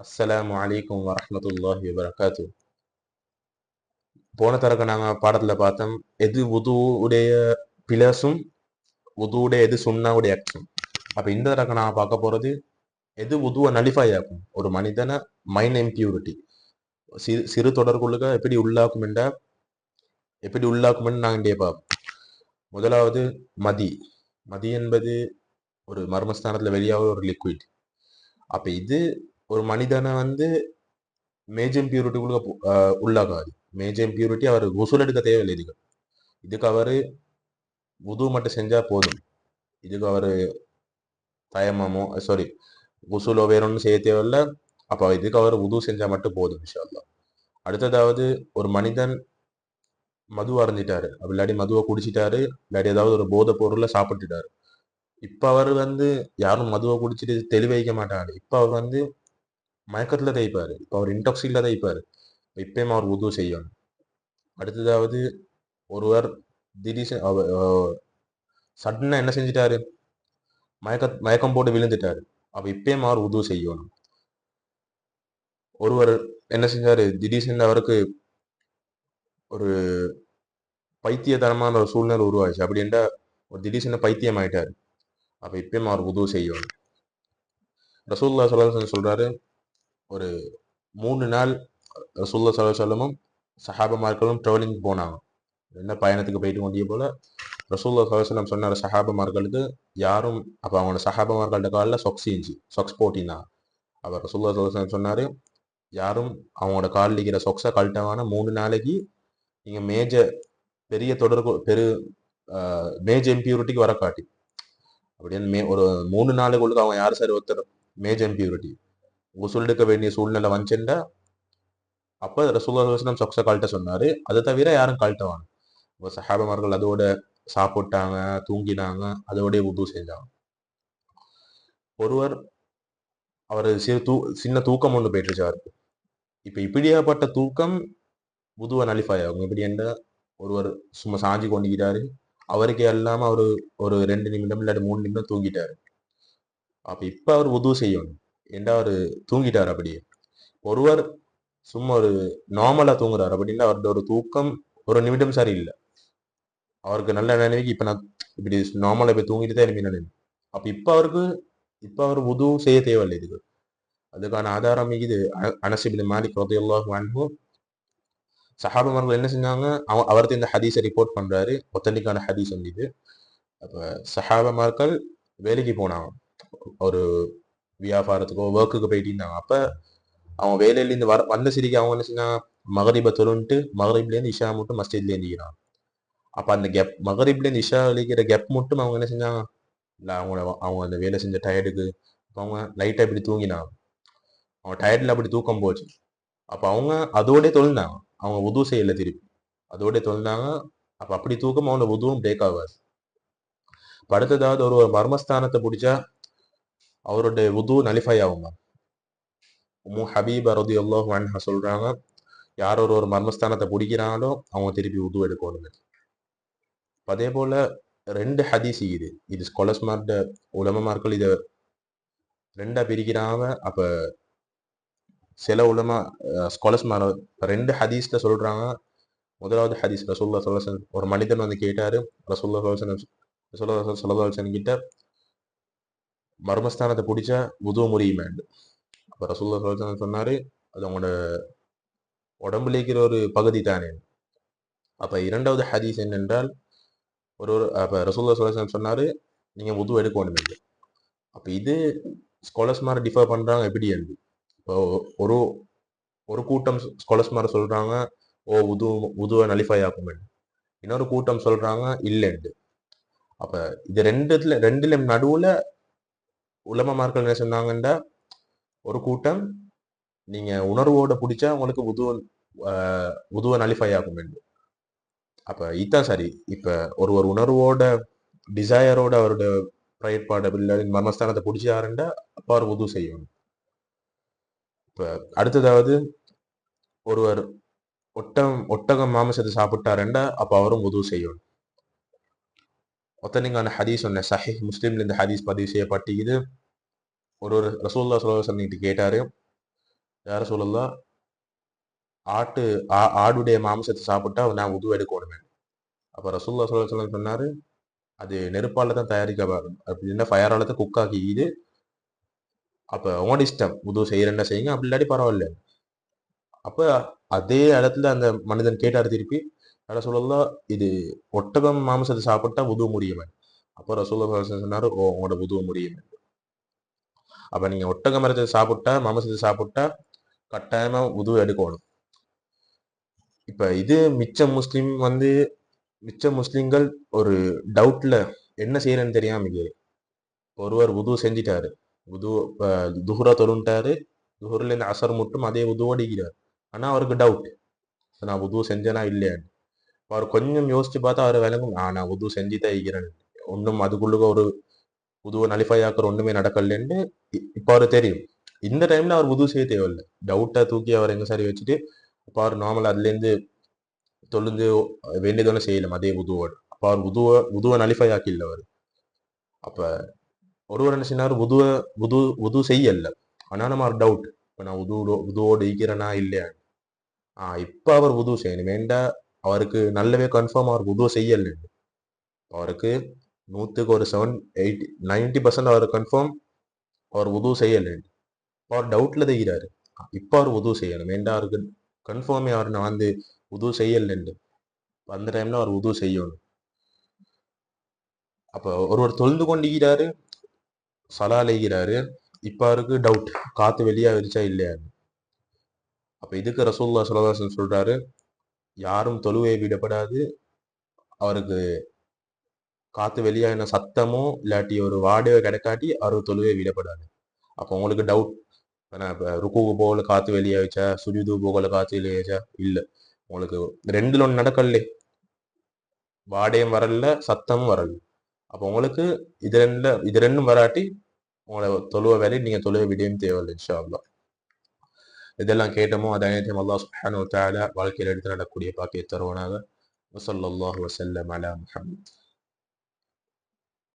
அஸ்ஸலாமு அலைக்கும் வரஹ்மத்துல்லாஹி வபரகாத்து. போன தடவை நாங்கள் பாடத்தில் பார்த்தோம் எது உடைய பிளஸும் உடைய எது சுண்ணாவுடைய ஆக்ஷன். அப்போ இந்த தடவை நான் பார்க்க போகிறது எது உதுவை நலிஃபை ஆக்கும், ஒரு மனிதனை மைண்ட் இம்பியூரிட்டி சிறு தொடர்புகளுக்கு எப்படி உள்ளாக்குமென்று நாங்கள் இங்கே பார்ப்போம். முதலாவது மதி. மதி என்பது ஒரு மர்மஸ்தானத்தில் வெளியாக ஒரு லிக்விட். அப்போ இது ஒரு மனிதனை மேஜர் இம்பியூரிட்டிக்குள்ள உள்ளாகாது. மேஜர் இம்பியூரிட்டி அவர் குசுல் எடுக்க தேவையில்லை. இதுக்கு அவர் உது மட்டும் செஞ்சா போதும். இதுக்கு அவர் தயமமோ குசுலோ வேற ஒன்றும் செய்ய தேவையில்லை. அப்போ இதுக்கு அவர் உது செஞ்சா மட்டும் போதும் இன்ஷா அல்லாஹ். அடுத்ததாவது ஒரு மனிதன் மது அரைஞ்சிட்டாரு, இல்லாட்டி மதுவை குடிச்சிட்டாரு, இல்லாட்டி ஏதாவது ஒரு போதை பொருளை சாப்பிட்டுட்டாரு. இப்ப அவர் யாரும் மதுவை குடிச்சிட்டு தெளிவைக்க மாட்டாரு. இப்ப அவர் மயக்கத்துல தைப்பாரு. இப்ப அவர் இன்டாக்சிக்ல தைப்பாரு. இப்பயும் அவர் உது செய்யணும். அடுத்ததாவது ஒருவர் திடீர் சடனா என்ன செஞ்சிட்டாரு, மயக்கம் போட்டு விழுந்துட்டாரு. அப்ப இப்பயும் அவர் உது செய்யணும். ஒருவர் என்ன செஞ்சாரு, திடீர்னு அவருக்கு ஒரு பைத்தியத்தனமான ஒரு சூழ்நிலை உருவாச்சு. அப்படின்ற ஒரு திடீர்னு பைத்தியம் ஆயிட்டாரு. அப்ப இப்பயும் அவர் உது செய்யணும். ரசூலுல்லாஹி ஸல்லல்லாஹு அலைஹி வஸல்லம் சொல்றாரு, ஒரு 3 நாள் ரசூலுல்லாஹி ஸல்லல்லாஹு அலைஹி வஸல்லம் சஹாபாமார்களும் ட்ராவலிங் போனாங்க. என்ன பயணத்துக்கு போயிட்டு கொண்டிய போல ரசூலுல்லாஹி ஸல்லல்லாஹு அலைஹி வஸல்லம் சொன்னார் சஹாபாமார்களுக்கு, யாரும் அப்போ அவங்க சஹாபாமார்கள்ட்ட காலில் சொக்ஸ் போட்டிருந்தாங்க. அப்போ ரசூலுல்லாஹி ஸல்லல்லாஹு அலைஹி வஸல்லம் சொன்னார், யாரும் அவங்களோட காலில் இருக்கிற சொக்ஸை கழட்டவான 3 நாளைக்கு நீங்கள் பெரிய மேஜர் இம்பியூரிட்டிக்கு வர காட்டி. அப்படின்னு ஒரு 3 நாளுக்குள்ளுக்கு அவங்க யார் சார் ஒருத்தர் மேஜர் இம்பியூரிட்டி குசுல் எடுக்க வேண்டிய சூழ்நிலை வந்துச்சுண்டா அப்போ ரசூலுல்லாஹி ஸல்லல்லாஹு அலைஹி வஸல்லம் சொக்ஸை கழட்ட சொன்னார். அதை தவிர யாரும் கழட்டவாங்க. சஹாபாமார்கள் அதோட சாப்பிட்டாங்க, தூங்கினாங்க, அதோடய உது செஞ்சாங்க. ஒருவர் அவர் சின்ன தூக்கம் ஒன்று போயிட்டுருச்சாரு. இப்ப இப்படியாப்பட்ட தூக்கம் உதுவை நலிஃபை ஆகும். எப்படி என்ற ஒருவர் சும்மா சாஞ்சி கொண்டிருக்கிறாரு, அவருக்கே இல்லாம அவரு ஒரு 2 நிமிடம் இல்லாட்டி 3 நிமிடம் தூங்கிட்டாரு. அப்ப இப்ப அவர் உது செய்யணும் என்றா அவரு தூங்கிட்டாரு. அப்படியே ஒருவர் சும்மா ஒரு நார்மலா தூங்குறாரு அப்படின்னா அவரோட ஒரு தூக்கம் ஒரு நிமிடம் சரியில்லை. அவருக்கு நல்ல நினைவுக்கு இப்ப நான் இப்படி நார்மலா போய் தூங்கிட்டு தான் நினைவு. அப்ப இப்ப அவர் உது செய்ய தேவையில்லை. இதுக்கு அதுக்கான ஆதாரம் இது. அனஸ் இப்னு மாலிக் ரலியல்லாஹு அன்ஹு சஹாபாமார்கள் என்ன செஞ்சாங்க, அவர்த்து இந்த ஹதீஸை ரிப்போர்ட் பண்றாரு. ஒத்தன்டிக்கான ஹதீஸ் இது. அப்ப சஹாபாமார்கள் வேலைக்கு போனாங்க, ஒரு வியாபாரத்துக்கோ ஒர்க்குக்கு போயிட்டு இருந்தாங்க. அப்ப அவங்க வேலையிலேருந்து வந்த சிரிக்க அவங்க என்ன செஞ்சாங்க, மகரிபை தொழுன்ட்டு மகரிப்லேருந்து இஷா மட்டும் மஸ்ஜித்ல எழுந்திக்கிறாங்க. அப்ப அந்த கேப் மகரிப்லேருந்து இஷா அழிக்கிற கேப் மட்டும் அவங்க என்ன செஞ்சாங்க, இல்லை அவங்க அந்த வேலை செஞ்ச டயர்டுக்கு அவங்க லைட்டா இப்படி தூங்கினாங்க. அவங்க டயர்ட்ல அப்படி தூக்கம் போச்சு. அப்ப அவங்க அதோட தொழுந்தாங்க, அவங்க உது செய்யல திருப்பி அதோட தொழுந்தாங்க. அப்ப அப்படி தூக்கம் அவங்க உதுவும் பிரேக் ஆகாது. அடுத்ததாவது ஒரு மர்மஸ்தானத்தை பிடிச்சா அவருடைய உது நலிஃபை ஆகுங்க. உம்மு ஹபீபா ரலியல்லாஹு அன்ஹா சொல்றாங்க, யார் ஒரு மர்மஸ்தானத்தை பிடிக்கிறாங்களோ அவங்க திருப்பி உது எடுக்கணுங்க. அதே போல 2 ஹதீஸ் இது ஸ்காலர்ஸ்மார்ட உலமாக்கள் இதை 2ஆ பிரிக்கிறாங்க. அப்ப சில உலமா ஸ்காலர்ஸ்மார் 2 ஹதீஸ்ல சொல்றாங்க. முதலாவது ஹதீஸ் ரசூலுல்லாஹி ஸல்லல்லாஹு அலைஹி வஸல்லம் ஒரு மனிதன் கேட்டாரு ரசூலுல்லாஹி ஸல்லல்லாஹு அலைஹி வஸல்லம் கிட்ட, மர்மஸ்தானத்தை பிடிச்சா உது முறியுமேண்டு. அப்ப ரசூலுல்லாஹி ஸல்லல்லாஹு அலைஹி வஸல்லம் சொன்னாரு, அது அவங்களோட உடம்புல இருக்கிற ஒரு பகுதி தானே. அப்ப 2வது ஹதீஸ் என்னென்றால், அப்ப ரசூலுல்லாஹி ஸல்லல்லாஹு அலைஹி வஸல்லம் சொன்னாரு, நீங்க உது எடுக்கணும் என்று. அப்ப இது ஸ்காலர்ஸ்மார் டிஃபர் பண்றாங்க எப்படி என்று. இப்போ ஒரு ஒரு கூட்டம் ஸ்காலர்ஸ்மார் சொல்றாங்க, ஓ உதுவை நலிஃபை ஆகும் என்று. இன்னொரு கூட்டம் சொல்றாங்க இல்லைண்டு. அப்ப இது ரெண்டுல நடுவுல உலமாக்கள் என்ன சொன்னாங்கன்னா, ஒரு கூட்டம் நீங்க உணர்வோட பிடிச்சா உங்களுக்கு உதுவை நலிஃபை ஆகும் என்று. அப்ப இதுதான் சரி. இப்ப ஒரு உணர்வோட டிசையரோட அவரோட பிரயற்பாடு மர்மஸ்தானத்தை பிடிச்சாருண்டா அப்ப அவர் உது செய்யணும். இப்ப அடுத்ததாவது ஒருவர் ஒட்டகம் மாமிசத்தை சாப்பிட்டாருண்டா அப்ப அவரும் உது செய்யணும். ஒத்தனிங்கான ஹதீஸ் சொன்ன சஹீஹ் முஸ்லிம்ல இந்த ஹதீஸ் பதிவு செய்யப்பட்டிருக்குது. ஒரு ரசூலுல்லாஹி ஸல்லல்லாஹு அலைஹி வஸல்லம் கேட்டாரு, யார சொல்லலாம், ஆட்டு ஆடுடைய மாംசத்தை சாப்பிட்டா நான் உது எடுக்கணுமே. அப்ப ரசூலுல்லாஹி ஸல்லல்லாஹு அலைஹி வஸல்லம் சொன்னாரு, அது நெருப்பால தான் தயாரிக்கப்படும். அப்படின்னா ஃபயரால தான் குக் ஆகி இது. அப்ப உங்களோட இஷ்டம். உது செய்யறேன்னா செய்யுங்க. அப்படி இல்லாட்டி பரவாயில்ல. அப்ப அதே இடத்துல அந்த மனிதன் கேட்டாரு திருப்பி, யார சொல்லலாம், இது ஒட்டகம் மாംசத்தை சாப்பிட்டா உது முடியுமே. அப்ப ரசூலுல்லாஹி ஸல்லல்லாஹு அலைஹி வஸல்லம் சொன்னாரு, ஓ உங்களோட உது முடியுமே. அப்ப நீங்க ஒட்டக மரத்தை சாப்பிட்டா, மாംசத்தை சாப்பிட்டா கட்டாயமா உது எடுக்கணும். இப்ப இது மிச்ச முஸ்லிம்கள் ஒரு டவுட்ல என்ன செய்யறேன்னு தெரியாம ஒருவர் உது செஞ்சிட்டாரு. உது துஹுர தொழுன்ட்டாரு. துஹுர்ல இருந்து அசர் மட்டும் அதே உதுவோடு இருக்கிறார். ஆனா அவருக்கு டவுட், நான் உது செஞ்சேனா இல்லையான்னு. அவர் கொஞ்சம் யோசிச்சு பார்த்தா அவர் விளங்கும், நான் உது செஞ்சுதான் இருக்கிறேன், ஒன்றும் அதுக்குள்ள ஒரு உதுவை நலிஃபை ஆக்குற ஒண்ணுமே நடக்கலன்னு இப்ப அவரு தெரியும். இந்த டைம்ல அவர் உது செய்ய தேவையில்லை. டவுட்டை தூக்கி அவர் எங்க சரி வச்சுட்டு அப்ப அவர் நார்மல் அதுல இருந்து தொழுந்து வேண்டியதானே செய்யலாம் அதே உதுவோடு. அப்ப அவர் உதுவை நலிஃபை ஆக்கில்ல அவர். அப்ப ஒருவர் என்ன செய்யினார், உது செய்யல. ஆனாலும் அவர் டவுட், இப்ப நான் உதுவோடு ஈக்கிறேனா இல்லையா. இப்ப அவர் உது செய்யணும் வேண்டா. அவருக்கு நல்லவே கன்ஃபார்ம் அவர் உது செய்யல. அவருக்கு 100க்கு ஒரு 90% அவர் கன்ஃபார்ம் அவர் உது செய்யல. அவர் டவுட்ல தைக்கிறாரு. இப்ப அவர் உது செய்யணும் வேண்டா. அவருக்கு கன்ஃபார்மே அவர் நான் வந்து உது செய்யலன்னு. அந்த டைம்ல அவர் உது செய்யணும். அப்ப ஒருவர் தொழுந்து கொண்டிருக்கிறாரு, சலாலைகிறாரு. இப்ப அவருக்கு டவுட், காத்து வெளியா விரிச்சா இல்லையா. அப்ப இதுக்கு ரசூலுல்லாஹி ஸல்லல்லாஹு அலைஹி வஸல்லம் சொல்றாரு, யாரும் தொழுவை விடப்படாது. அவருக்கு காத்து வெளியான சத்தமோ இல்லாட்டி ஒரு வாடையோ கிடைக்காட்டி அவர் தொழுவை விடப்படாது. அப்ப உங்களுக்கு டவுட், இப்ப ருக்குக்கு போகல காத்து வெளியாச்சா, சுஜூது போகல காத்து வெளியாச்சா இல்ல, உங்களுக்கு ரெண்டுல ஒன்று நடக்கல, வாடையும் வரல சத்தமும் வரல. அப்ப உங்களுக்கு இது ரெண்டும் வராட்டி உங்களை தொழுவ வேலை நீங்க தொழுவை விடையும் தேவையில்லை இன்ஷா அல்லாஹ். இதெல்லாம் கேட்டோமோ அது அனைத்தையும் அல்லாஹ் சுப்ஹானஹு வ தஆலா வாழ்க்கையில் எடுத்து நடக்கூடிய பாக்கியை தருவானாக. வஸல்லல்லாஹு வஸல்லம் அலா முஹம்மத்.